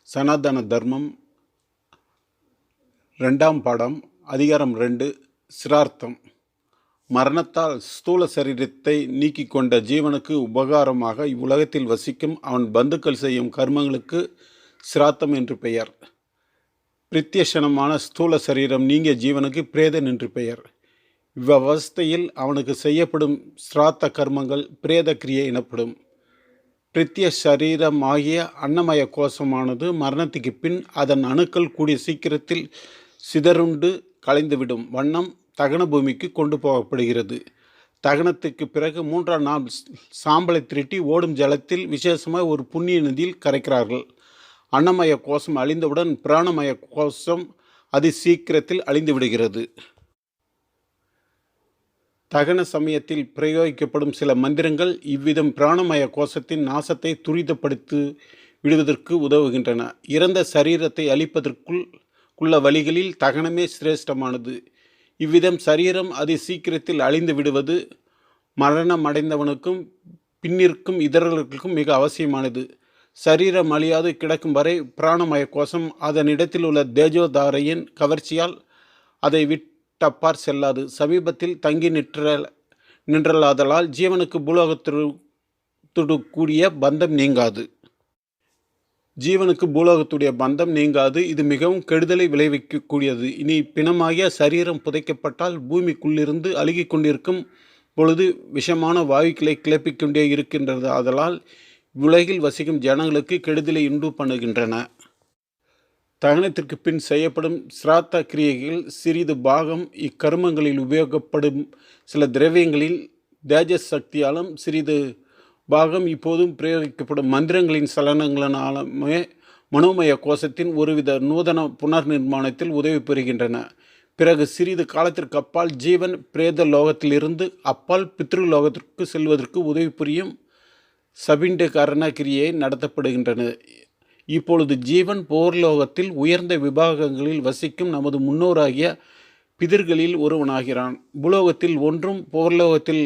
சனாதன தர்மம் 2ஆம் பாடம் அதிகாரம் 2 சிரார்த்தம். மரணத்தால் ஸ்தூல சரீரத்தை நீக்கிக் கொண்ட ஜீவனுக்கு உபகாரமாக இவ்வுலகத்தில் வசிக்கும் அவன் பந்துக்கள் செய்யும் கர்மங்களுக்கு சிராத்தம் என்று பெயர். பிரத்யக்ஷணமான ஸ்தூல சரீரம் நீங்கிய ஜீவனுக்கு பிரேதன் என்று பெயர். இவ்வவஸ்தையில் அவனுக்கு செய்யப்படும் சிராத்த கர்மங்கள் பிரேத கிரியை எனப்படும். பிரத்ய சரீரமாகிய அன்னமய கோஷமானது மரணத்துக்கு பின் அதன் அணுக்கள் கூடிய சீக்கிரத்தில் சிதறுண்டு கலைந்துவிடும் வண்ணம் தகன பூமிக்கு கொண்டு போகப்படுகிறது. தகனத்துக்கு பிறகு 3ஆம் நாள் சாம்பலை திரட்டி ஓடும் ஜலத்தில் விசேஷமாக ஒரு புண்ணிய நதியில் கரைக்கிறார்கள். அன்னமய கோஷம் அழிந்தவுடன் பிராணமய கோஷம் அதி சீக்கிரத்தில் அழிந்து விடுகிறது. தகன சமயத்தில் பிரயோகிக்கப்படும் சில மந்திரங்கள் இவ்விதம் பிராணமய கோஷத்தின் நாசத்தை துரிதப்படுத்தி விடுவதற்கு உதவுகின்றன. இறந்த சரீரத்தை அழிப்பதற்குள்ள வழிகளில் தகனமே சிரேஷ்டமானது. இவ்விதம் சரீரம் அதி சீக்கிரத்தில் அழிந்து விடுவது மரணம் அடைந்தவனுக்கும் பின்னிற்கும் இதர்களுக்கும் மிக அவசியமானது. சரீரம் அழியாது கிடக்கும் வரை பிராணமய கோஷம் அதனிடத்தில் உள்ள தேஜோதாரையின் கவர்ச்சியால் அதை விட்டப்பார் செல்லாது. சமீபத்தில் தங்கி நின்றலாதலால் ஜீவனுக்கு பூலோகத்தோடு கூடிய பந்தம் நீங்காது. இது மிகவும் கெடுதலை விளைவிக்கக்கூடியது. இனி பிணமாகிய சரீரம் புதைக்கப்பட்டால் பூமிக்குள்ளிருந்து அழுகி கொண்டிருக்கும் பொழுது விஷமான வாயுக்களை கிளப்பிக்கொண்டே இருக்கின்றது. ஆதலால் உலகில் வசிக்கும் ஜனங்களுக்கு கெடுதலை உண்டு பண்ணுகின்றன. தகனத்திற்கு பின் செய்யப்படும் சிராத்த கிரியைகள் சிறிது பாகம் இக்கர்மங்களில் உபயோகப்படும் சில திரவியங்களில் தேஜஸ் சக்தியாலும் சிறிது பாகம் இப்போதும் பிரயோகிக்கப்படும் மந்திரங்களின் சலனங்களாலுமே மனோமய கோஷத்தின் ஒருவித நூதன புனர் நிர்மாணத்தில் உதவி பெறுகின்றன. பிறகு சிறிது காலத்திற்கு அப்பால் ஜீவன் பிரேத லோகத்திலிருந்து அப்பால் பித்ருலோகத்திற்கு செல்வதற்கு உதவி புரியும் சபிண்டகரண கிரியை நடத்தப்படுகின்றன. இப்பொழுது ஜீவன் போர்லோகத்தில் உயர்ந்த விபாகங்களில் வசிக்கும் நமது முன்னோராகிய பிதிர்களில் ஒருவனாகிறான். பூலோகத்தில் 1 போர்லோகத்தில்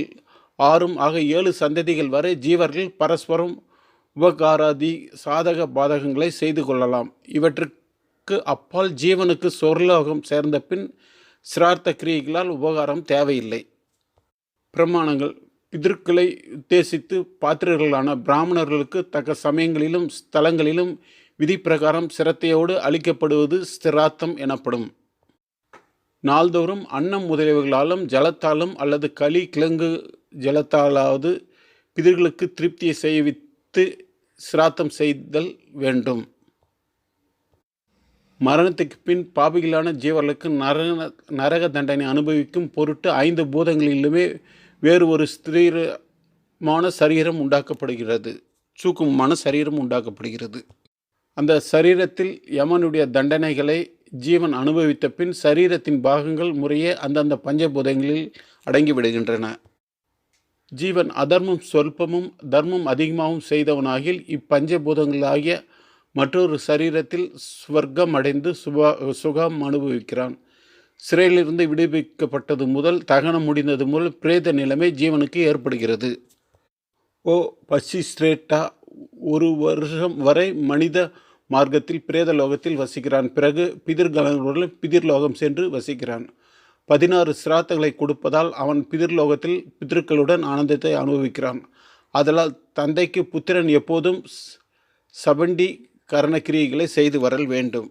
6 ஆக 7 சந்ததிகள் வரை ஜீவர்கள் பரஸ்பரம் உபகாராதி சாதக பாதகங்களை செய்து கொள்ளலாம். இவற்றுக்கு அப்பால் ஜீவனுக்கு சொர்லோகம் சேர்ந்த பின் சிரார்த்த கிரியைகளால் உபகாரம் தேவையில்லை. பிரமாணங்கள். பிதற்களை உத்தேசித்து பாத்திரர்களான பிராமணர்களுக்கு தக்க சமயங்களிலும் ஸ்தலங்களிலும் விதி பிரகாரம் சிரத்தையோடு அளிக்கப்படுவது ஸ்திராத்தம் எனப்படும். நாள்தோறும் அன்னம் முதலியவைகளாலும் ஜலத்தாலும் அல்லது களி கிழங்கு ஜலத்தாலாவது பிதர்களுக்கு திருப்தியை செய்வித்து சிராத்தம் செய்தல் வேண்டும். மரணத்துக்கு பின் பாபிகளான ஜீவர்களுக்கு நரக தண்டனை அனுபவிக்கும் பொருட்டு 5 பூதங்களிலுமே வேறு ஒரு ஸ்திரமான சரீரம் உண்டாக்கப்படுகிறது. சூக்குமமான சரீரம் உண்டாக்கப்படுகிறது. அந்த சரீரத்தில் யமனுடைய தண்டனைகளை ஜீவன் அனுபவித்த பின் சரீரத்தின் பாகங்கள் முறையே அந்தந்த பஞ்சபூதங்களில் அடங்கிவிடுகின்றன. ஜீவன் அதர்மம் சொல்பமும் தர்மம் அதிகமாகவும் செய்தவனாகில் இப்பஞ்சபூதங்களாகிய மற்றொரு சரீரத்தில் ஸ்வர்க்கம் அடைந்து சுகம் அனுபவிக்கிறான். சிறையிலிருந்து விடுவிக்கப்பட்டது முதல் தகனம் முடிந்தது முதல் பிரேத நிலைமை ஜீவனுக்கு ஏற்படுகிறது. பசிஸ்ரேட்டா 1 வருஷம் வரை மனித மார்க்கத்தில் பிரேத லோகத்தில் வசிக்கிறான். பிறகு பிதிர்கலங்களுடன் பிதிர்லோகம் சென்று வசிக்கிறான். 16 சிராத்தங்களை கொடுப்பதால் அவன் பிதிர்லோகத்தில் பிதர்களுடன் ஆனந்தத்தை அனுபவிக்கிறான். ஆதலால் தந்தைக்கு புத்திரன் எப்போதும் சபண்டி கரணக்கிரியைகளை செய்து வரல் வேண்டும்.